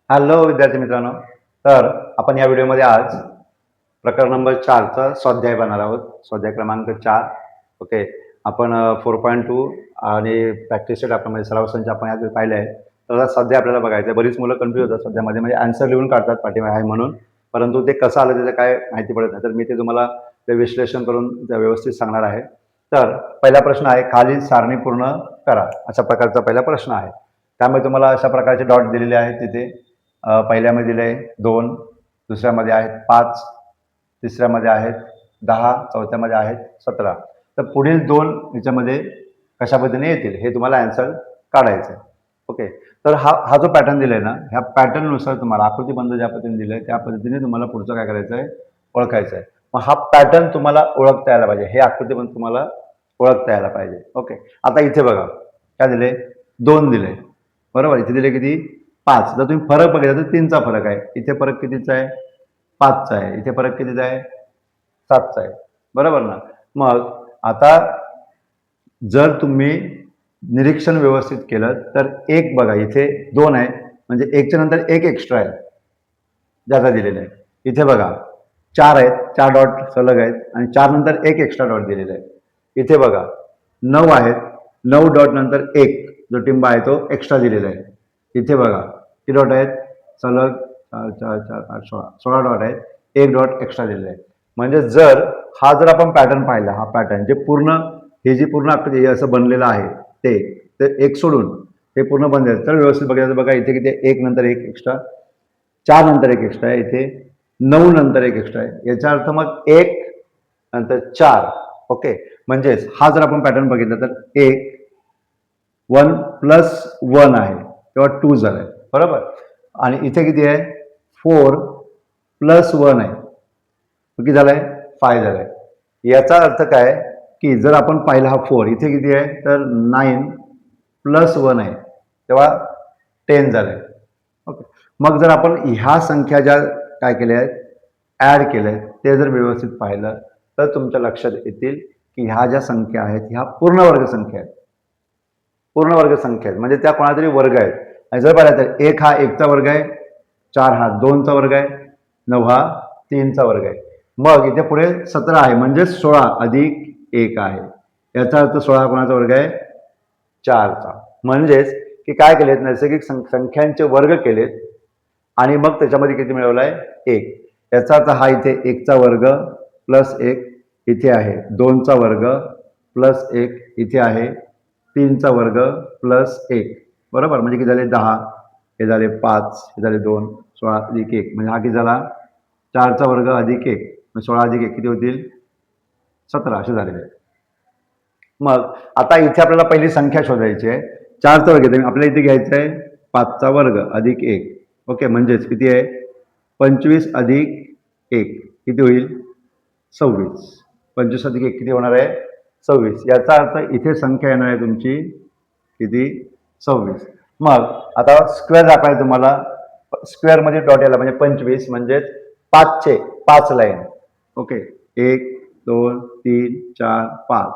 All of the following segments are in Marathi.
हॅलो विद्यार्थी मित्रांनो. तर आपण या व्हिडिओमध्ये आज प्रकरण नंबर 4चा स्वाध्याय बनणार आहोत. स्वाध्याय क्रमांक 4. ओके. आपण 4.2 आणि प्रॅक्टिस सेट आपण म्हणजे सराव संच आपण यात पाहिले आहे. तर आता स्वाध्याय आपल्याला बघायचं आहे. बरीच मुलं कन्फ्यूज होतात स्वाध्यायामध्ये, म्हणजे आन्सर लिहून काढतात पाठीमागे आहे म्हणून, परंतु ते कसं आलं त्याचं काय माहिती पडत नाही. तर मी ते तुम्हाला ते विश्लेषण करून ते व्यवस्थित सांगणार आहे. तर पहिला प्रश्न आहे, खालील सारणी पूर्ण करा, अशा प्रकारचा पहिला प्रश्न आहे. त्यामुळे तुम्हाला अशा प्रकारचे डॉट दिलेले आहेत तिथे. पहिल्यामध्ये दिले 2, दुसऱ्यामध्ये आहेत 5, तिसऱ्यामध्ये आहेत 10, चौथ्यामध्ये आहेत 17. तर पुढील 2 याच्यामध्ये कशा पद्धतीने येतील हे तुम्हाला आन्सर काढायचं आहे. ओके. तर हा जो पॅटर्न दिलाय ना, ह्या पॅटर्ननुसार तुम्हाला आकृतीबंध ज्या पद्धतीने दिलंय त्या पद्धतीने तुम्हाला पुढचं काय करायचं आहे, ओळखायचं आहे. मग हा पॅटर्न तुम्हाला ओळखता यायला पाहिजे, हे आकृतीबंध तुम्हाला ओळखता यायला पाहिजे. ओके. आता इथे बघा काय दिले, 2 दिले, बरोबर. इथे दिले किती, 5. जर तुम्ही फरक बघितला तर 3चा फरक आहे. इथे फरक कितीचा आहे, 5चा आहे. इथे फरक कितीचा आहे, 7चा आहे, बरोबर ना. मग आता जर तुम्ही निरीक्षण व्यवस्थित केलं तर एक बघा इथे 2 आहे, म्हणजे 1च्या नंतर 1 एक्स्ट्रा आहे ज्याचा दिलेला आहे. इथे बघा 4 आहेत, 4 डॉट सलग आहेत आणि 4 नंतर 1 एक्स्ट्रा डॉट दिलेला आहे. इथे बघा 9 आहेत, 9 डॉट नंतर 1 जो टिंबा आहे तो एक्स्ट्रा दिलेला आहे. इथे बघा किती डॉट आहेत, सलग 4 4 4 8 16 डॉट आहेत, 1 डॉट एक्स्ट्रा दिलेला आहे. म्हणजे जर हा जर आपण पॅटर्न पाहिला, हा पॅटर्न जे पूर्ण हे जी पूर्ण आकृती हे असं बनलेलं आहे ते एक सोडून हे पूर्ण बनलेलं, तर व्यवस्थित बघायचं बघा इथे किती, 1 नंतर 1 एक्स्ट्रा, 4 नंतर 1 एक्स्ट्रा आहे, इथे 9 नंतर 1 एक्स्ट्रा आहे. याचा अर्थ मग 1 नंतर 4. ओके. म्हणजेच हा जर आपण पॅटर्न बघितला तर 1 प्लस 1 आहे तेव्हा 2 झालाय, बरोबर. आणि इथे किती आहे, 4 प्लस 1 आहे, किती झालाय, 5 झालाय. याचा अर्थ काय की जर आपण पाहिला हा 4 इथे किती आहे तर 9 प्लस 1 आहे तेव्हा 10 झालंय. ओके. मग जर आपण ह्या संख्या ज्या काय केल्या आहेत, ॲड केल्या आहेत, ते जर व्यवस्थित पाहिलं तर तुमच्या लक्षात येतील की ह्या ज्या संख्या आहेत ह्या पूर्ण वर्ग संख्या आहेत. पूर्ण वर्ग संख्या आहेत म्हणजे त्या कोणाला तरी वर्ग आहेत. आणि जर पाहिलं तर 1 हा 1चा वर्ग आहे, 4 हा 2चा वर्ग आहे, 9 हा 3चा वर्ग आहे. मग इथे पुढे 17 आहे म्हणजे 16 अधिक 1 आहे. याचा अर्थ 16 कोणाचा वर्ग आहे, 4चा. म्हणजेच की काय केलेत, नैसर्गिक संख्यांचे वर्ग केलेत आणि मग त्याच्यामध्ये किती मिळवलाय, 1. याचा अर्थ हा इथे 1चा वर्ग प्लस 1 इथे आहे, 2चा वर्ग प्लस 1 इथे आहे, 3चा वर्ग प्लस 1, बरोबर. म्हणजे किती झाले 10, हे झाले 5, हे झाले 2, 16 अधिक 1 म्हणजे हा किती झाला, 4चा वर्ग अधिक 1 16 अधिक 1 किती होतील, 17 असे झालेले आहे. मग आता इथे आपल्याला पहिली संख्या शोधायची आहे. 4चा वर्ग येते आपल्याला इथे घ्यायचं आहे 5चा वर्ग अधिक 1. ओके. म्हणजेच किती आहे, 25 अधिक 1 किती होईल, 26. 25 अधिक 1 किती होणार आहे, 26. याचा अर्थ इथे संख्या येणार आहे तुमची किती, 26. मग आता स्क्वेअर दाखवायला तुम्हाला, स्क्वेअरमध्ये डॉट यायला म्हणजे 25 म्हणजेच 5चे 5 लाईन. ओके. 1 2 3 4 5,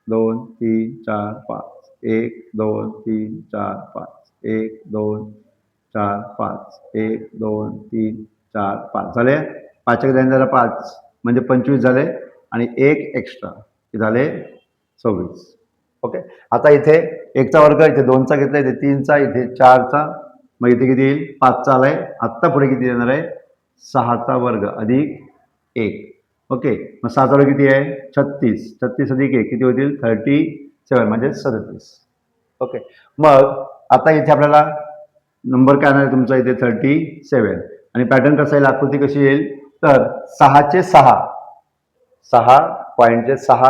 2 3 4 5, 1 2 3 4 5, 1 2 4 5, 1 2 3 4 5 झाले. 5च्या लाईन झाला 5 म्हणजे 25 झाले आणि 1 एक्स्ट्रा झाले 26. ओके. आता इथे 1चा वर्ग, इथे 2चा घेतला, इथे 3चा, इथे 4चा, मग इथे किती येईल, 5चा आलाय. आत्ता पुढे किती येणार आहे, 6चा वर्ग अधिक 1. ओके. मग 6चा वर्ग किती आहे, 36. 36 अधिक 1 किती होतील, 37 म्हणजे 37. ओके. मग आता इथे आपल्याला नंबर काय येणार आहे तुमचा, इथे 37. आणि पॅटर्न कसा येईल, आकृती कशी येईल, तर 6चे 6 पॉईंटचे 6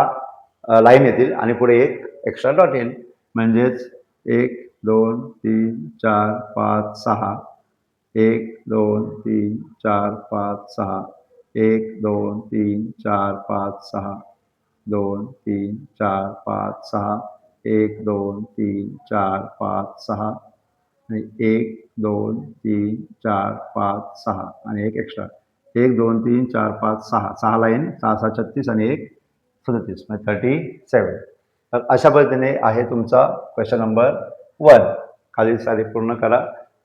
लाईन येतील आणि पुढे 1 एक्स्ट्रा डॉट येईल. म्हणजेच 1 2 3 4 5 6, 1 2 3 4 5 6, 1 2 3 4 5 6, 2 3 4 5 6, 1 2 3 4 5 6 आणि 1 2 3 4 5 6 आणि 1 एक्स्ट्रा, 1 2 3 4 5 6, 6 लाईन, 6 6 36 आणि 1 37 म्हणजे 37. तर अशा पद्धतीने आहे तुमचा क्वेश्चन नंबर 1. खालील सारी पूर्ण करा.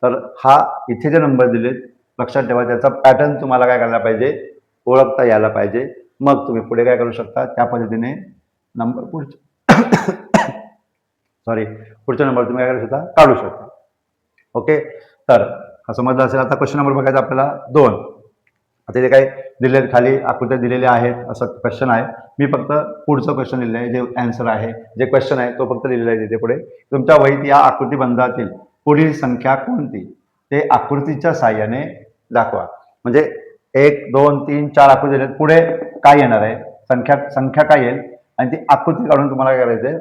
तर हा इथे जे नंबर दिलेत लक्षात ठेवा, त्याचा पॅटर्न तुम्हाला काय करायला पाहिजे, ओळखता यायला पाहिजे. मग तुम्ही पुढे काय करू शकता, त्या पद्धतीने नंबर सॉरी पुढचा नंबर तुम्ही काय करू शकता, काढू शकता. ओके, तर हा समजलं असेल. आता क्वेश्चन नंबर बघायचा आपल्याला 2. आता इथे काय दिले खाली आकृत्या दिलेल्या आहेत, असं क्वेश्चन आहे. मी फक्त पुढचं क्वेश्चन लिहिलं आहे, जे आन्सर आहे, जे क्वेश्चन आहे तो फक्त लिहिलेला आहे तिथे पुढे. तुमच्या वहीत या आकृतीबंधातील पुढील संख्या कोणती ते आकृतीच्या साहाय्याने दाखवा. म्हणजे 1 2 3 4 आकृती दिलेत, पुढे काय येणार आहे, संख्या काय येईल आणि ती आकृती काढून तुम्हाला काय करायचं आहे,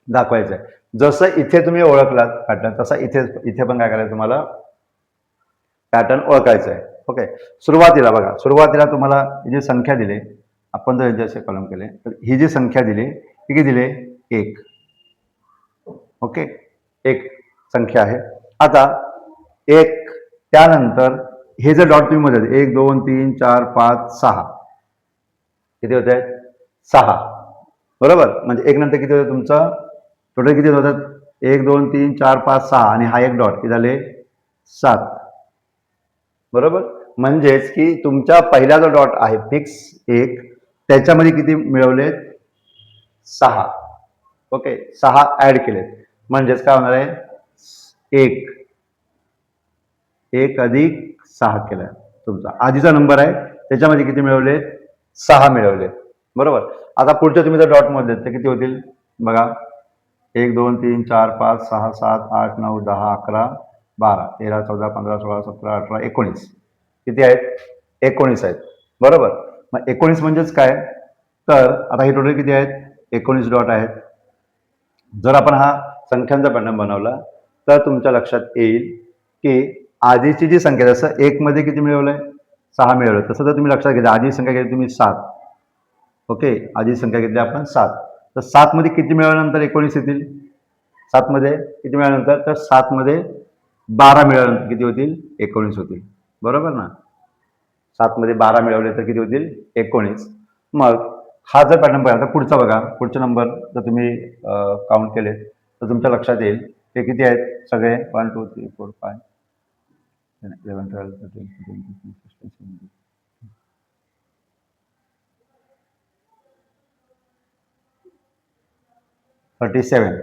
दाखवायचं आहे. जसं इथे तुम्ही ओळखलात पॅटर्न, तसा इथे पण काय करायचं, तुम्हाला पॅटर्न ओळखायचा आहे. ओके, सुरुवातीला बघा, सुरुवातीला तुम्हाला जी संख्या दिली, आपण जर जसे कॉलम केले तर ही जी संख्या दिली ती किती दिली, 1. ओके, 1 संख्या आहे. आता 1 त्यानंतर हे जर डॉट तुम्ही मध्ये 1 2 3 4 5 6 किती होत आहेत, 6. बरोबर, म्हणजे 1 नंतर किती होतं तुमचं, टोटल किती होतात, 1 2 3 4 5 6 आणि हा एक डॉट किती झाले, 7. बरोबर, म्हणजेच की तुमच्या पहिला जो डॉट आहे फिक्स 1 त्याच्यामध्ये किती मिळवलेत, 6. ओके, 6 ऍड केलेत, म्हणजेच काय होणार आहे, 1 अधिक 6 केलाय. तुमचा आधीचा नंबर आहे त्याच्यामध्ये किती मिळवलेत, 6 मिळवलेत. बरोबर, आता पुढच्या तुम्ही जर डॉट मध्ये तर किती होतील बघा, 1 2 3 4 5 6 7 8 9 10 11 12 13 14 15 16 17 18 19 किती आहेत, 19 आहेत. बरोबर, मग 19 म्हणजेच काय, तर आता हे टोटल किती आहेत, 19 डॉट आहेत. जर आपण हा संख्यांचा पॅटर्न बनवला तर तुमच्या लक्षात येईल की आधीची जी संख्या, जसं 1 मध्ये किती मिळवलंय, 6 मिळवलं, तसं जर तुम्ही लक्षात घेतलं आधी संख्या घेतली तुम्ही 7. ओके, आधी संख्या घेतली आपण 7, तर 7 मध्ये किती मिळवल्यानंतर 19 येतील, 7 मध्ये किती मिळाल्यानंतर, तर 7 मध्ये 12 मिळाल्यानंतर किती होतील, 19 होतील. बरोबर ना, 7 मध्ये 12 मिळवले तर किती होतील, 19. मग हा जर पॅटर्न बघा, तर पुढचा बघा, पुढचे नंबर जर तुम्ही काउंट केले तर तुमच्या लक्षात येईल ते किती आहेत सगळे, 1 2 3 4 5 11 12 13 14 15 16 17 37.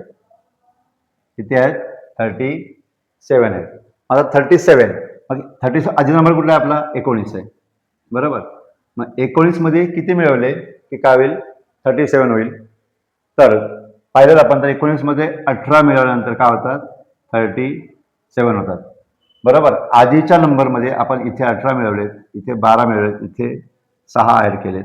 किती आहेत, 37 आहेत. आता 37, मग 30 आधी नंबर कुठला आहे आपला, 19 आहे. बरोबर, मग 19 मध्ये किती मिळवले की काय होईल, 37 होईल. तर पाहिलं आपण तर 19 मध्ये 18 मिळवल्यानंतर काय होतात, 37 होतात. बरोबर, आधीच्या नंबरमध्ये आपण इथे 18 मिळवलेत, इथे 12 मिळवलेत, इथे 6 ऍड केलेत.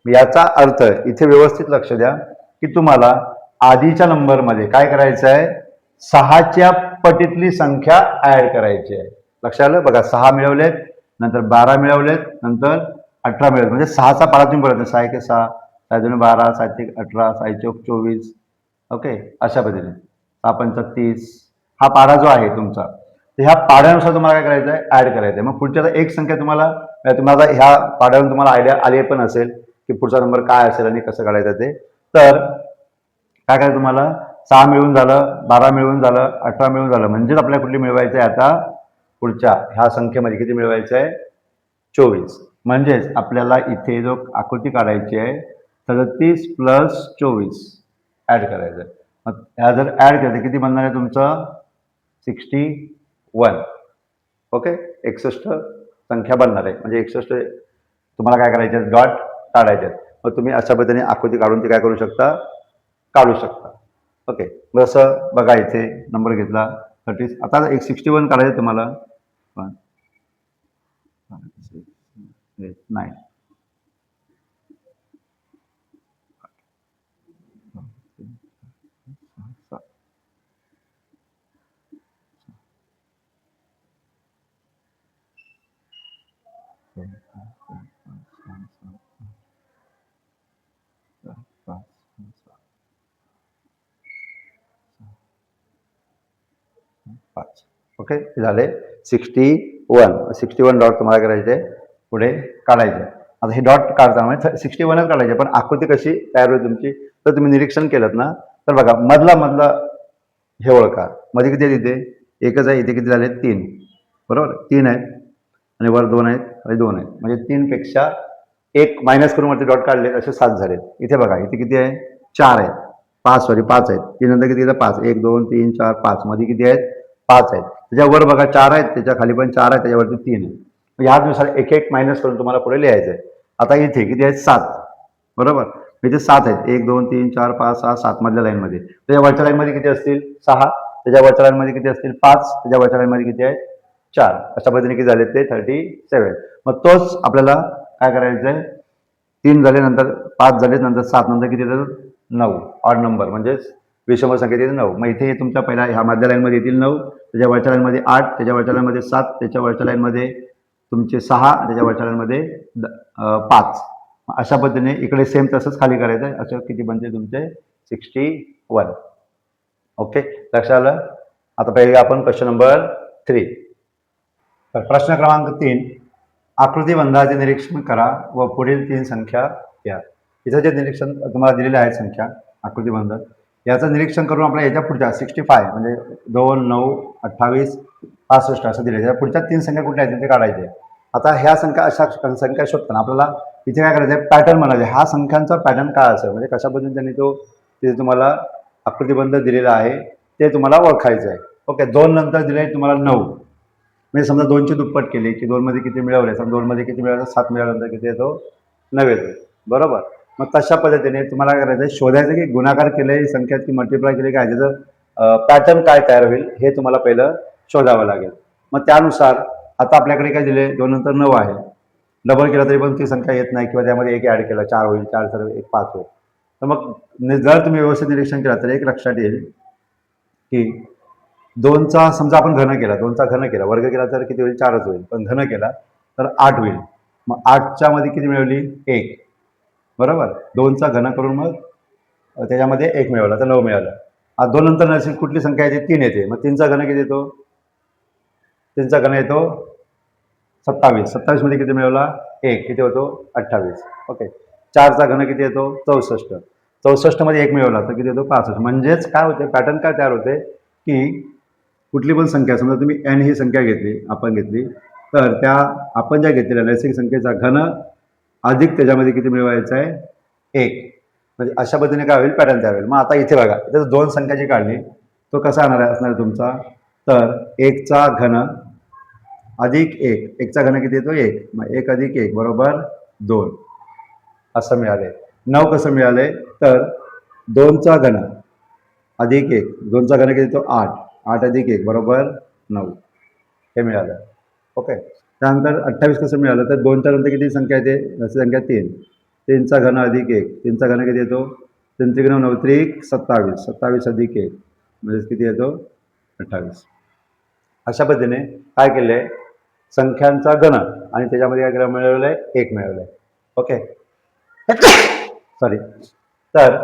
याचा अर्थ इथे व्यवस्थित लक्ष द्या की तुम्हाला आधीच्या नंबरमध्ये काय करायचं आहे, 6च्या पटीतली संख्या ऍड करायची आहे. लक्षात आलं बघा, 6 मिळवलेत, नंतर 12 मिळवलेत, नंतर 18 मिळवलेत, म्हणजे 6चा पाडा तुम्ही बघा, 6 1 6, 6 2 12, 7 1 18, 6 4 24. ओके, अशा पद्धतीने 6 5 30 हा पाडा जो आहे तुमचा, तर ह्या पाड्यानुसार तुम्हाला काय करायचं आहे, ऍड करायचं आहे. मग पुढच्या एक संख्या तुम्हाला ह्या पाड्यावरून तुम्हाला आयडिया आली पण असेल की पुढचा नंबर काय असेल आणि कसं काढायचं ते. तर काय करायचं, तुम्हाला 6 मिळून झालं, 12 मिळून झालं, 18 मिळून झालं, म्हणजेच आपल्याला कुठली मिळवायचं आहे, आता पुढच्या ह्या संख्येमध्ये किती मिळवायचं आहे, 24. म्हणजेच आपल्याला इथे जो आकृती काढायची आहे 37 + 24 ऍड करायचं आहे. मग ह्या जर ऍड केलं तर किती बनणार आहे तुमचं, 61. ओके, 61 संख्या बनणार आहे. म्हणजे 61 तुम्हाला काय करायचे, डॉट काढायचे आहेत. मग तुम्ही अशा पद्धतीने आकृती काढून ते काय करू शकता, काढू शकता. ओके, जसं बघा इथे नंबर घेतला 30, आता एक 61 काढायचं तुम्हाला, 1 5 6 8 9 5. ओके, झाले 61 डॉट तुम्हाला करायचे पुढे काढायचे. आता हे डॉट काढताना म्हणजे 61च काढायचे, पण आकृती कशी तयार होईल तुमची, तर तुम्ही निरीक्षण केलं ना, तर बघा मधला हे ओळखा, मध्ये किती तिथे एकच आहे, इथे किती झाले 3, बरोबर 3 आहेत आणि वर 2 आहेत आणि 2 आहेत, म्हणजे 3पेक्षा 1 मायनस करून वरती डॉट काढले असे 7 झाले. इथे बघा इथे किती आहे 4 आहेत, 5 आहेत. 3 नंतर किती येतं 5, 1 2 3 4 5 मध्ये किती आहेत 5 आहेत. त्याच्यावर बघा 4 आहेत, त्याच्या खाली पण 4 आहेत, त्याच्यावरती 3 आहे. ह्यानुसार एक एक मायनस करून तुम्हाला पुढे लिहायचं आहे. आता इथे किती आहेत 7, बरोबर इथे 7 आहेत, 1 2 3 4 5 6 7 मधल्या लाईनमध्ये. त्याच्या वरच्या लाईनमध्ये किती असतील 6, त्याच्या वरच्या लाईनमध्ये किती असतील 5, त्याच्या वरच्या लाईनमध्ये किती आहेत 4. अशा पद्धतीने किती झाले ते 37. मग तोच आपल्याला काय करायचं आहे 3 झाले, नंतर 5 झाले, नंतर 7, नंतर किती येतं 9 ऑड नंबर म्हणजेच विषम संख्येत येते 9. मग इथे तुमच्या पहिल्या ह्या मधल्या लाईनमध्ये येतील 9, त्याच्या वरच्या लाईनमध्ये 8, त्याच्या वरच्या लाईनमध्ये 7, त्याच्या वरच्या लाईनमध्ये तुमचे 6, त्याच्या वरच्या लाईनमध्ये 5. अशा पद्धतीने इकडे सेम तसंच खाली करायचं आहे. असं किती बनते तुमचे 61. ओके लक्षात आलं. आता पहिले आपण क्वेश्चन नंबर 3. तर प्रश्न क्रमांक 3, आकृतिबंधाचे निरीक्षण करा व पुढील 3 संख्या घ्या. इथं जे निरीक्षण तुम्हाला दिलेले आहेत संख्या आकृतिबंध याचं निरीक्षण करून आपल्या याच्या पुढच्या 65 म्हणजे 2 9 28 65 असं दिले. त्या पुढच्या 3 संख्या कुठल्या आहेत ते काढायचे. आता ह्या संख्या अशा संख्या शोधताना आपल्याला इथे काय करायचं आहे पॅटर्न म्हणायचे. हा संख्यांचा पॅटर्न काय असेल म्हणजे कशा पद्धतीने त्यांनी तो तिथे तुम्हाला आकृतिबंध दिलेला आहे ते तुम्हाला ओळखायचं आहे. ओके 2 नंतर दिले तुम्हाला 9 म्हणजे समजा 2ची दुप्पट केली की 2 मध्ये किती मिळवले, समजा 2 मध्ये किती मिळालं 7 मिळाल्यानंतर किती येतो 9 येतो, बरोबर. मग तशा पद्धतीने तुम्हाला काय करायचं शोधायचं की गुणाकार केले संख्यात की मल्टिप्लाय केले काय त्याचं पॅटर्न काय तयार होईल हे तुम्हाला पहिलं शोधावं लागेल. मग त्यानुसार आता आपल्याकडे काय दिले 2 नंतर 9 आहे, डबल केला तरी पण ती संख्या येत नाही किंवा त्यामध्ये एक ॲड केला 4 होईल, 4 सर्व 1 5 होईल. तर मग जर तुम्ही व्यवस्थित निरीक्षण केलं तर एक लक्षात येईल की 2चा समजा आपण घन केला, 2चा घन केला, वर्ग केला तर किती होईल 4च होईल, पण घन केला तर 8 होईल. मग 8च्या मध्ये किती मिळवली 1, बरोबर. 2चा घन करून मग त्याच्यामध्ये 1 मिळवला तर 9 मिळालं. 2 नंतर नसेल कुठली संख्या येते 3 येते, मग 3चा घन किती येतो 3चा घन येतो 27, 27 मध्ये किती मिळवला 1 किती होतो 28. ओके 4चा घन किती येतो 64, 64 मध्ये 1 मिळवला तर किती येतो 65. म्हणजेच काय होते पॅटर्न काय तयार होते की कुठली पण संख्या समजा तुम्ही n ही संख्या घेतली आपण घेतली तर त्या आपण ज्या घेतलेल्या नैसर्गिक संख्येचा घन अधिक त्याच्यामध्ये किती मिळवायचं आहे 1, म्हणजे अशा पद्धतीने काय होईल पॅटर्न तयार होईल. मग आता इथे बघा इथे 2 संख्याची काढली तो कसा असणार आहे तुमचा तर 1चा घन अधिक 1, 1चा घन किती येतो 1, मग 1 अधिक 1 बरोबर 2 असं मिळाले. 9 कसं मिळाले तर 2चा घन अधिक 1, 2चा घन किती येतो 8, 8 अधिक 1 बरोबर 9 हे मिळालं. ओके त्यानंतर 28 कसं मिळालं तर 2च्या नंतर किती संख्या येते संख्या 3, 3चा घन अधिक 1, 3चा घन किती येतो 3 घन 9 त्रिक 27, 27 अधिक 1 म्हणजे किती येतो 28. अशा पद्धतीने काय केलं आहे संख्यांचा घन आणि त्याच्यामध्ये काय मिळवलं आहे 1 मिळवलं आहे. Okay sorry. तर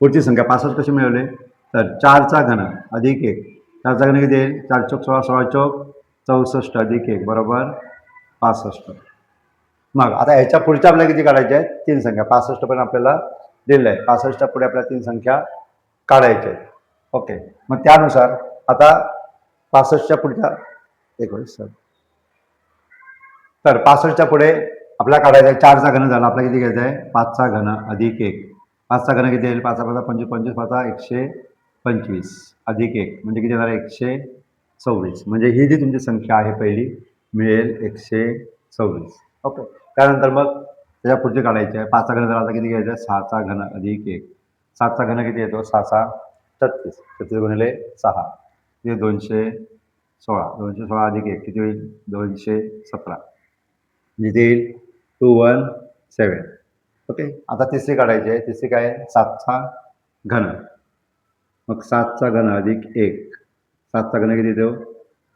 पुढची संख्या 65 कशी मिळवली तर 4चा घन अधिक 1, 4चा घन किती येईल 4 चौक 16, 16 चौक 64 अधिक 1 बरोबर 65. मग आता ह्याच्या पुढच्या आपल्याला किती काढायच्या आहेत 3 संख्या. 65 पण आपल्याला दिलेलं आहे, 65च्या पुढे आपल्याला 3 संख्या काढायच्या आहेत. ओके मग त्यानुसार आता 65च्या पुढच्या एक वेळेस तर 65च्या पुढे आपल्याला काढायचं आहे 4चा घन झाला आपल्याला किती घ्यायचं आहे 5चा घन अधिक 1, 5चा घन किती येईल 5 5 25, 25 5 125 अधिक 1 म्हणजे किती येणार 126. म्हणजे ही जी तुमची संख्या आहे पहिली मिळेल 126. ओके त्यानंतर मग त्याच्या पुढचे काढायचे आहे 5चा घन झाला आता किती घ्यायचं आहे 6चा घन अधिक 1, 7चा घन किती येतो 6 6 36, 36 गुणिले 6 किती 216, 216 अधिक 1 किती होईल 217 म्हणजे येईल 217. ओके आता तिसरी काढायची आहे, तिसरी काय 7चा घन, मग 7चा घन अधिक 1, 7चा घन किती येतो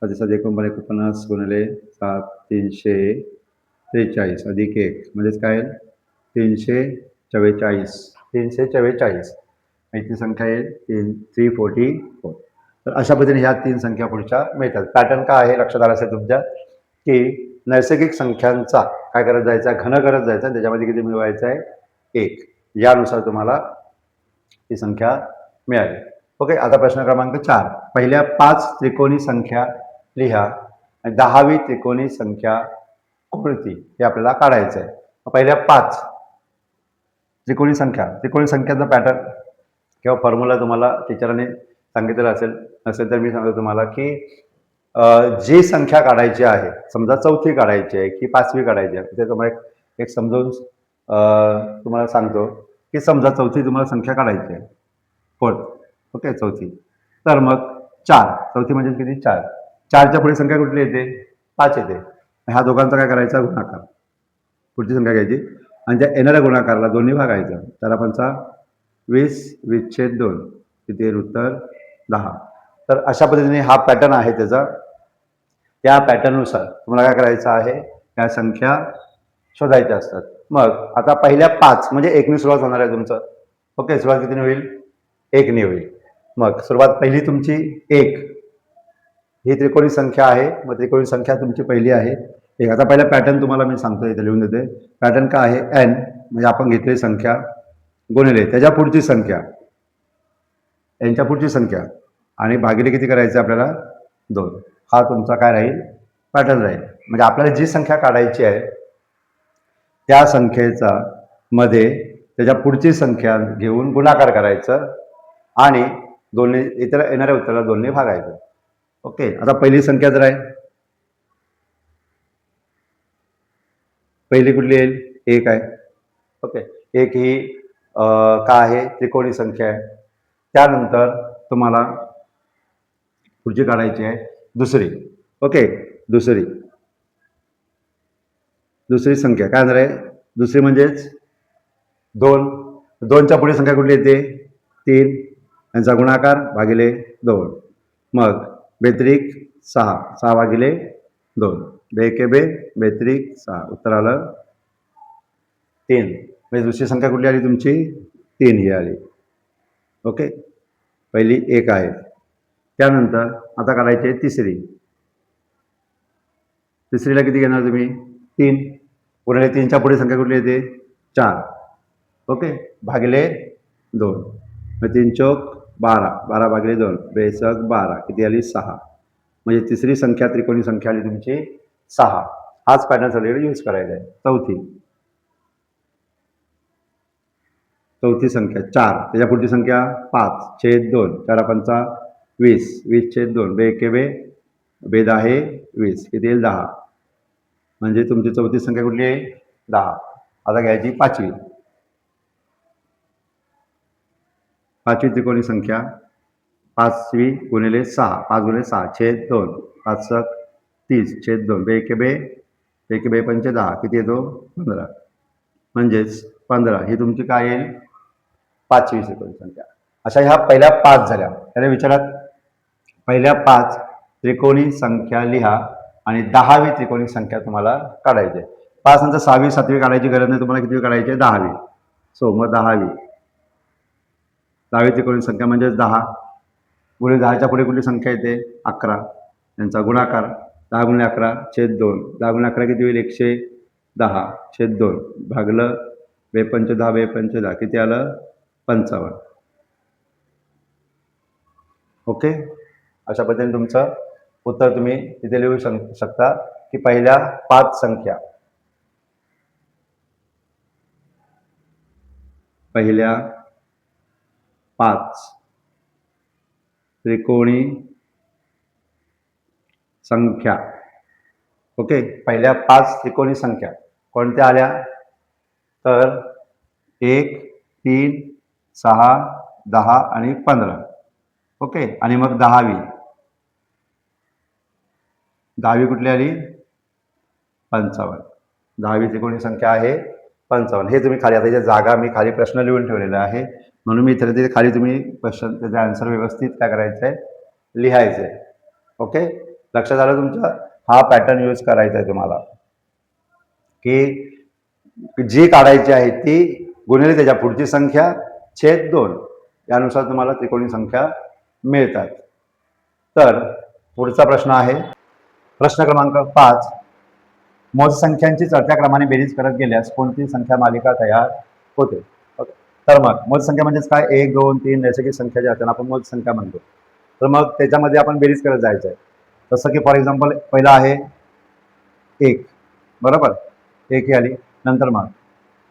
7 49 गुणिले 7 343 अधिक 1 म्हणजेच काय 344, 344 ती संख्या येईल 344. तर अशा पद्धतीने ह्या 3 संख्या पुढच्या मिळतात. पॅटर्न काय आहे लक्षात आलं असेल तुमच्या की नैसर्गिक संख्यांचा काय करत जायचा घन करत जायचा आणि त्याच्यामध्ये किती मिळवायचं आहे 1, यानुसार तुम्हाला ती संख्या मिळाली. ओके, आता प्रश्न क्रमांक 4. पहिल्या 5 त्रिकोणी संख्या लिहा आणि 10वी त्रिकोणी संख्या कोणती हे आपल्याला काढायचं आहे. पहिल्या 5 त्रिकोणी संख्याचा पॅटर्न किंवा फॉर्म्युला तुम्हाला टीचरांनी सांगितलेलं नसेल तर मी सांगतो तुम्हाला की जी संख्या काढायची आहे, समजा 4थी काढायची आहे की 5वी काढायची आहे, ते तुम्हाला एक समजावून तुम्हाला सांगतो की समजा 4थी तुम्हाला संख्या काढायची आहे, 4th, ओके, 4थी. तर मग 4, 4थी म्हणजे किती? 4. 4च्या पुढे संख्या कुठली येते? 5 येते. ह्या दोघांचा काय करायचा? गुणाकार. पुढची संख्या घ्यायची आणि त्या येणाऱ्या गुणाकाराला 2ने भागायचं. 4 20, 20/2 किती येईल उत्तर? 10. तर अशा पद्धतीने हा पॅटर्न आहे त्याचा. त्या पॅटर्ननुसार तुम्हाला काय करायचं आहे? त्या संख्या शोधायच्या असतात. मग आता पहिल्या 5 म्हणजे 1 ने सुरुवात होणार आहे तुमचं. ओके, सुरुवात कितीने होईल? 1 ने होईल. मग सुरुवात पहिली तुमची 1 ही त्रिकोणी संख्या आहे. मग त्रिकोणी संख्या तुमची पहिली आहे 1. आता पहिला पॅटर्न तुम्हाला मी सांगतो, इथे लिहून देते. पॅटर्न काय आहे? n म्हणजे आपण घेतलेली संख्या गुणिले त्याच्या पुढची संख्या, nच्या पुढची संख्या आणि भागिले किती करायचं आपल्याला? 2. हा तुमचा काय राहील? पॅटर्न राहील. म्हणजे आपल्याला जी संख्या काढायची आहे त्या संख्येचा मध्ये त्याच्या पुढची संख्या घेऊन गुणाकार करायचं आणि 2ने इतर येणाऱ्या उत्तराला 2ने भागायचं. ओके, आता पहिली संख्या जर आहे, पहिली कुठली येईल? 1 आहे. ओके, 1 ही काय आहे? त्रिकोणी संख्या आहे. त्यानंतर तुम्हाला पुढची काढायची आहे दुसरी. ओके, दुसरी संख्या काय होणार आहे? दुसरी म्हणजेच 2. 2च्या पुढे संख्या कुठली येते? 3. यांचा गुणाकार भागिले 2. मग बेत्रिक 6, 6 भागिले 2. 2 बेत्रिक 6, उत्तर आलं 3. म्हणजे दुसरी संख्या कुठली आली तुमची? 3 ही आली. ओके, पहिली 1 आहे. त्यानंतर आता काढायची आहे तिसरी. तिसरीला किती घेणार तुम्ही? 3. गुणिले 3च्या पुढे संख्या कुठली येते? 4. ओके, भागिले 2. मग 3 चौक 12, 12 भागिले 2, 2 12 किती आली? 6. म्हणजे तिसरी संख्या त्रिकोणी संख्या आली तुमची 6. हाच पॅटर्न सगळीकडे यूज करायचा आहे. चौथी संख्या 4, त्याच्या पुढची संख्या 5/2, 4 20, 20/2, 2 10 20 किती येईल? 10. म्हणजे तुमची चौथी संख्या कुठली आहे? 10. आता घ्यायची 5वी. 5वी त्रिकोणी संख्या 5वी गुणिले 6, 5 गुणिले 6/2, 5 30/2, 2 पंच 10 किती येतो? 15. म्हणजेच 15 ही तुमची काय येईल? 5वी त्रिकोणी संख्या. अशा ह्या पहिल्या 5 झाल्या. त्याला विचारात पहिल्या 5 त्रिकोणी संख्या लिहा आणि 10वी त्रिकोणी संख्या तुम्हाला काढायची आहे. 5 नंतर 6वी 7वी काढायची गरज नाही, तुम्हाला किती काढायची आहे? 10वी. सो मग 10वी त्रिकोणी संख्या म्हणजे 10 गुणिले 10च्या पुढे कुठली संख्या येते? 11. त्यांचा गुणाकार 10 गुणिले 11/2. 10 गुणिले 11 किती होईल? 110/2 भागलं 2 पंच 10, 2 पंच 10 किती आलं? 55. ओके, अशा पद्धतीने तुमचं उत्तर तुम्ही तिथे लिहू शकता की पहिल्या 5 संख्या, पहिल्या 5 त्रिकोणी संख्या. ओके, पहिल्या 5 त्रिकोणी संख्या कोणत्या आल्या? तर 1, 3, 6, 10 आणि 15. ओके, आणि मग 10वी कुठली आली? 55. 10वी त्रिकोणी संख्या आहे 55. हे तुम्ही खाली, आता याच्या जागा मी खाली प्रश्न लिहून ठेवलेला आहे म्हणून मी इथे खाली तुम्ही क्वेश्चन त्याचे आन्सर व्यवस्थित काय करायचं आहे? लिहायचं आहे. ओके, लक्षात आलं तुमचं? हा पॅटर्न यूज करायचा आहे तुम्हाला की जी काढायची आहे ती गुणिले त्याच्या पुढची संख्या छेद 2 यानुसार तुम्हाला त्रिकोणी संख्या मिळतात. तर पुढचा प्रश्न आहे प्रश्न क्रमांक 5. मोजसंख्यांची चढत्या क्रमाने बेरीज करत गेल्यास कोणती संख्या मालिका तयार होते? तर मग मोज संख्या म्हणजेच काय, 1 2 3 नैसर्गिक संख्या ज्या त्यांना आपण मोज संख्या म्हणतो. तर मग त्याच्यामध्ये आपण बेरीज करत जायचं आहे. जसं की फॉर एक्झाम्पल पहिला आहे 1, बरोबर, 1 ही आली. नंतर मग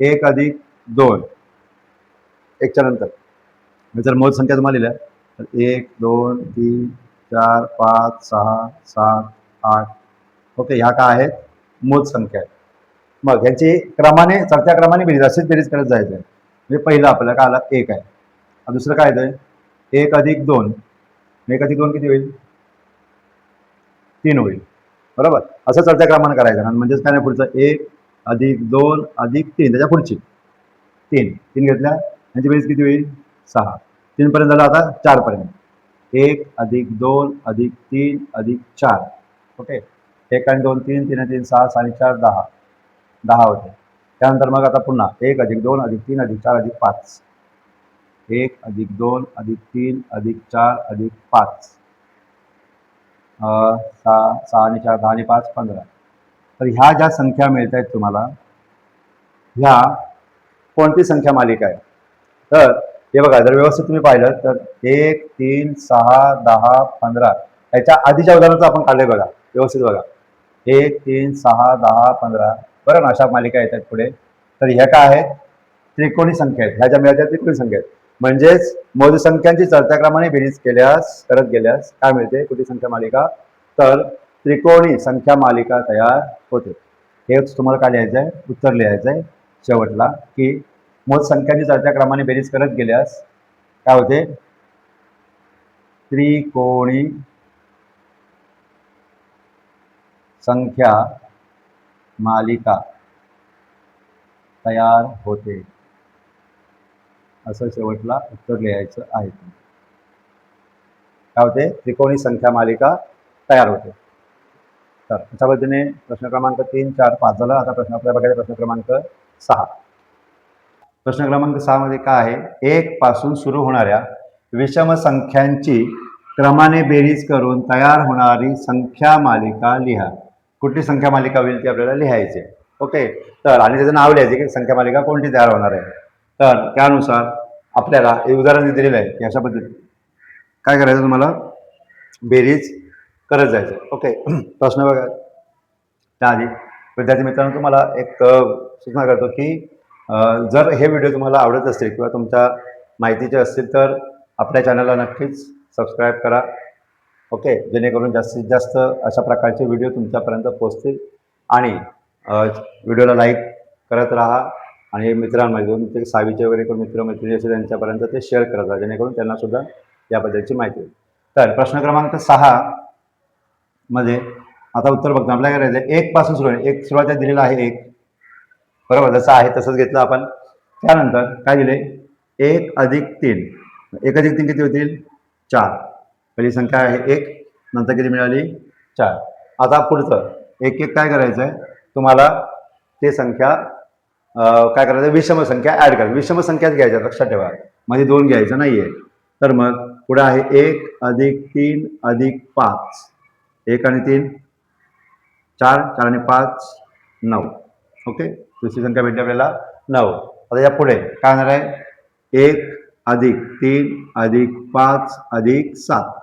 1 अधिक 2, 1च्या नंतर जर मोज संख्या तुम्हाला लिहिल्या तर 1 2 3 4 5 6 7 8. ओके, ह्या काय आहेत, मोज संख्या आहेत. मग ह्याची क्रमाने, चढत्या क्रमाने बेरीज, अशीच बेरीज करत जायचं आहे. म्हणजे पहिलं आपल्याला काय आलं, 1 आहे. दुसरं काय येतं, 1 अधिक 2, 1 अधिक 2 किती होईल, 3 होईल, बरोबर. असं चढत्या क्रमाने करायचं. आणि म्हणजेच काय नाही, पुढचं 1 अधिक 2 अधिक 3, त्याच्या पुढची 3 घेतल्या, यांची बेरीज किती होईल, 6. 3 पर्यंत झालं, आता 4 पर्यंत. 1 अधिक 2 अधिक 3 अधिक 4. ओके, 1 आणि 2 3, 3 आणि 3 6, 6 आणि 4 10, 10 होते. त्यानंतर मग आता पुन्हा 1 अधिक 2 अधिक 3 अधिक 4 अधिक 5, 1 अधिक 2 अधिक 3 अधिक 4 अधिक 5, 6 आणि 4 10 आणि 5 15. तर ह्या ज्या संख्या मिळत आहेत तुम्हाला, ह्या कोणती संख्या मालिका आहे, तर हे बघा, जर व्यवस्थित तुम्ही पाहिलं तर 1 3 6 10 15 याच्या आधीच्या उदाहरणाचं आपण काढलंय बघा, व्यवस्थित बघा. 1 3 6 10 15, बरं ना, अशा मालिका येतात पुढे. तर ह्या काय आहेत, त्रिकोणी संख्या आहेत. ह्या ज्या मिळतात त्रिकोणी संख्या आहेत. म्हणजेच मोज संख्यांची चढत्या क्रमाने बेरीज केल्यास, करत गेल्यास काय मिळते, कुठली संख्या मालिका, तर त्रिकोणी संख्या मालिका तयार होते. हेच तुम्हाला काय लिहायचं आहे, उत्तर लिहायचं आहे शेवटला, की मोज संख्यांची चढत्या क्रमाने बेरीज करत गेल्यास काय होते, त्रिकोणी संख्या मालिका तयार होते. असं शेवटला उत्तर लिहायचं आहे. काय होते, त्रिकोणी संख्या मालिका तयार होते. तर अशा पद्धतीने प्रश्न क्रमांक 3 4 5 झाला. आता प्रश्न आपल्याला बघायचा प्रश्न क्रमांक 6. प्रश्न क्रमांक 6 मध्ये काय आहे, 1 पासून सुरू होणाऱ्या विषम संख्यांची क्रमाने बेरीज करून तयार होणारी संख्या मालिका लिहा. कुठली संख्या मालिका होईल ती आपल्याला लिहायची. ओके, तर आणि त्याचं नाव लिहायचे की संख्या मालिका कोणती तयार होणार आहे. तर त्यानुसार आपल्याला हे उदाहरण दिलेलं आहे की अशा पद्धतीने काय करायचं, तुम्हाला बेरीज करत जायचं. ओके, प्रश्न बघा. त्याआधी विद्यार्थी मित्रांनो, तुम्हाला एक सूचना करतो की जर हे व्हिडिओ तुम्हाला आवडत असतील किंवा तुमच्या माहितीचे असतील तर आपल्या चॅनलला नक्कीच सबस्क्राईब करा. ओके, जेणेकरून जास्तीत जास्त अशा प्रकारचे व्हिडिओ तुमच्यापर्यंत पोहोचतील. आणि व्हिडिओला लाईक करत राहा आणि मित्रांमध्ये तुमचे 6वीचे वगैरे कोण मित्रमैत्रिणी असेल त्यांच्यापर्यंत ते शेअर करत राहा, जेणेकरून त्यांनासुद्धा याबद्दलची माहिती होईल. तर प्रश्न क्रमांक 6 मध्ये आता उत्तर बघतो. आपल्याला काय करायचं, 1 पासून सुरू आहे. 1 सुरुवातीला दिलेला आहे 1, बरोबर, जसं आहे तसंच घेतलं आपण. त्यानंतर काय दिले, 1 अधिक 3, 1 अधिक 3 किती होतील, 4. पहिली संख्या आहे 1, नंतर किती मिळाली, 4. आता पुढचं 1 1 काय करायचं आहे तुम्हाला, ते संख्या काय करायचं, विषम संख्या ॲड करायची. विषम संख्याच घ्यायच्या, लक्षात ठेवा, मध्ये 2 घ्यायचं नाही आहे. तर मग पुढे आहे 1 अधिक 3 अधिक 5, 1 आणि 3 4, 4 आणि 5 9. ओके, दुसरी संख्या भेटली आपल्याला 9. आता या पुढे काय होणार आहे, 1 अधिक 3 अधिक 5 अधिक 7.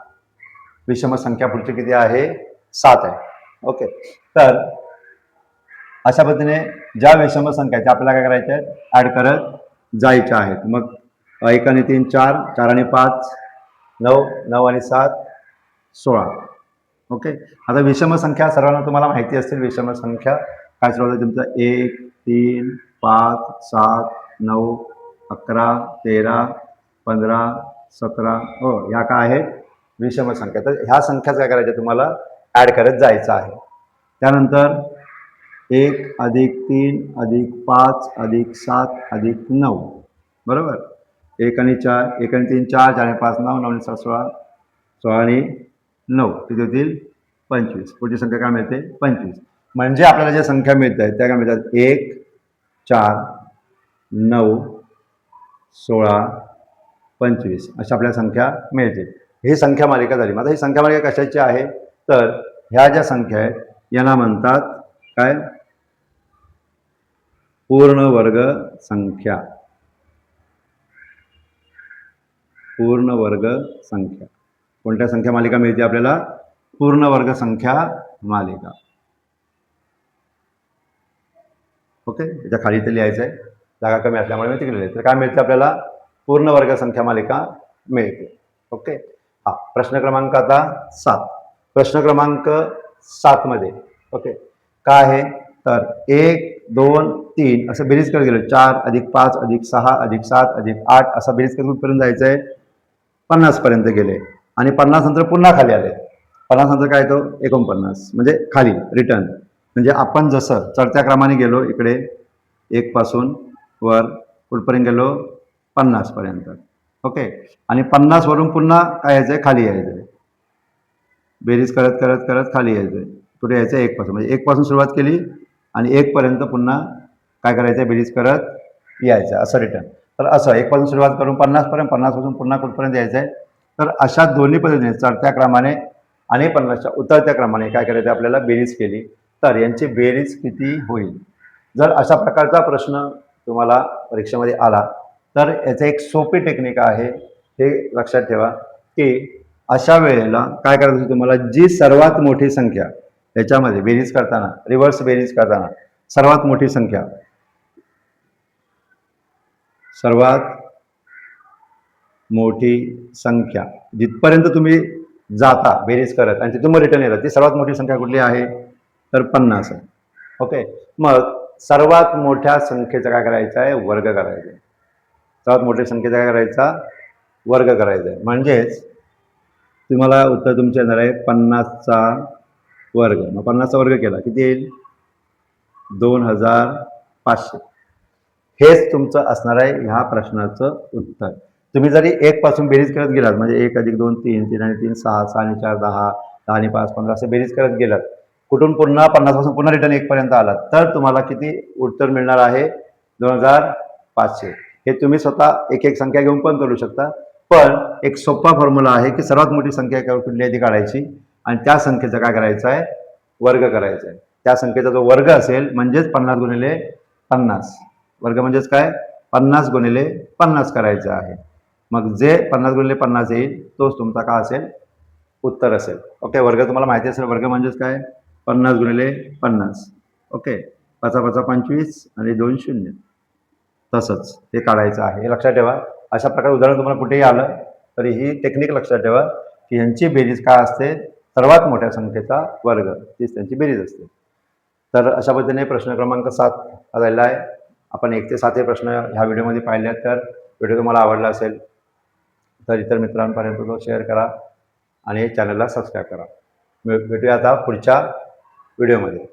विषम संख्या पुढची किती आहे, 7 आहे. ओके, तर अशा पद्धतीने ज्या विषम संख्या त्या आपल्याला काय करायच्या आहेत, ॲड करत जायच्या आहेत. मग 1 आणि 3 4, 4 आणि 5 9, 9 आणि 7 16. ओके, आता विषम संख्या सर्वांना तुम्हाला माहिती असतील. विषम संख्या काय सुरू होते तुमचं, 1 3 5 7 9 11 13 15 17. हो, ह्या काय आहेत, विषम संख्या. तर ह्या संख्याच काय करायच्या, तुम्हाला ॲड करत जायचं आहे. त्यानंतर 1 अधिक 3 अधिक 5 अधिक 7 अधिक 9, बरोबर. 1 आणि 4, 1 आणि 3 4, 4 आणि 5 9, 9 आणि 7 16, 16 आणि 9 किती होतील, 25. पुढची संख्या काय मिळते, 25. म्हणजे आपल्याला ज्या संख्या मिळत आहेत त्या काय मिळतात, 1 4 9 16 25 अशा आपल्याला संख्या मिळतील. ही संख्या मालिका झाली. आता ही संख्या मालिका कशाची आहे, तर ह्या ज्या संख्या आहेत यांना म्हणतात काय, पूर्ण वर्ग संख्या. पूर्ण वर्ग संख्या. कोणत्या संख्या मालिका मिळते आपल्याला? पूर्ण वर्ग संख्या मालिका. ओके, त्याच्या खाली ते लिहायचं आहे, जागा कमी असल्यामुळे मी तिकडे लिहिलं. तर काय मिळते आपल्याला? पूर्ण वर्ग संख्या मालिका मिळते. ओके, हा प्रश्न क्रमांक आता 7. प्रश्न क्रमांक 7 मध्ये ओके काय आहे तर 1 2 3 असं बेरीज करत गेलो. 4 + 5 + 6 + 7 + 8 असा बेरीज करून कुठपर्यंत जायचं आहे? 50 पर्यंत गेले आणि 50 नंतर पुन्हा खाली आले. 50 नंतर काय येतो? 49 म्हणजे खाली रिटर्न. म्हणजे आपण जसं चढत्या क्रमाने गेलो इकडे 1 पासून वर कुठपर्यंत गेलो? 50 पर्यंत. ओके, आणि 50 वरून पुन्हा काय यायचंय? खाली यायचंय. बेरीज करत करत करत खाली यायचंय. कुठे यायचं? 1 पासून. म्हणजे 1 पासून सुरुवात केली आणि 1 पर्यंत पुन्हा काय करायचं? बेरीज करत यायचं, असं रिटर्न. तर असं 1 पासून सुरुवात करून 50 पर्यंत, 50 पासून पुन्हा कुठपर्यंत यायचंय? तर अशा दोन्ही पद्धतीने चढत्या क्रमाने आणि 50च्या उतरत्या क्रमाने काय करायचं? आपल्याला बेरीज केली तर यांची बेरीज किती होईल? जर अशा प्रकारचा प्रश्न तुम्हाला परीक्षेमध्ये आला तर याचं एक सोपी टेक्निक आहे, हे लक्षात ठेवा की अशा वेळेला काय करायचं? तुम्हाला जी सर्वात मोठी संख्या याच्यामध्ये बेरीज करताना, रिव्हर्स बेरीज करताना सर्वात मोठी संख्या, सर्वात मोठी संख्या जिथपर्यंत तुम्ही जाता बेरीज करत आणि तिथून रिटर्न येतात ती सर्वात मोठी संख्या कुठली आहे? तर 50 आहे. ओके, मग सर्वात मोठ्या संख्येचा काय करायचं आहे? वर्ग करायचा आहे. सर्वात मोठ्या संख्येचा काय करायचा? वर्ग करायचा आहे. म्हणजेच तुम्हाला उत्तर तुमचे येणार आहे 50चा वर्ग. मग 50चा वर्ग केला किती येईल? 2500. हेच तुमचं असणार आहे ह्या प्रश्नाचं उत्तर. तुम्ही जरी 1 पासून बेरीज करत गेलात म्हणजे 1 + 2 3, 3 आणि 3 6, 6 आणि 4 10, 10 आणि 5 15 असे बेरीज करत गेलात, कुठून पुन्हा 50 पासून पुन्हा रिटर्न 1 पर्यंत आलात तर तुम्हाला किती उत्तर मिळणार आहे? 2500. हे तुम्ही स्वतः एक एक संख्या घेऊन पण करू शकता, पण एक सोपा फॉर्म्युला आहे की सर्वात मोठी संख्या कुठली आहे ती काढायची आणि त्या संख्येचा काय करायचं आहे? वर्ग करायचा आहे. त्या संख्येचा जो वर्ग असेल म्हणजेच 50 × 50. वर्ग म्हणजेच काय? 50 × 50 करायचं आहे. मग जे 50 × 50 येईल तोच तुमचा काय असेल? उत्तर असेल. ओके, वर्ग तुम्हाला माहिती असेल. वर्ग म्हणजेच काय? 50 × 50. ओके, 5 5 25 आणि 2 0. तसंच हे काढायचं आहे, हे लक्षात ठेवा. अशा प्रकारे उदाहरण तुम्हाला कुठेही आलं तरी ही टेक्निक लक्षात ठेवा की यांची बेरीज काय असते? सर्वात मोठ्या संख्येचा वर्ग, तीच त्यांची बेरीज असते. तर अशा पद्धतीने प्रश्न क्रमांक 7 झालेला आहे. आपण 1 ते 7 हे प्रश्न ह्या व्हिडिओमध्ये पाहिले आहेत. तर व्हिडिओ तुम्हाला आवडला असेल तर इतर मित्रांपर्यंत तो शेअर करा आणि चॅनलला सबस्क्राईब करा. भेटूया आता पुढच्या व्हिडिओमध्ये.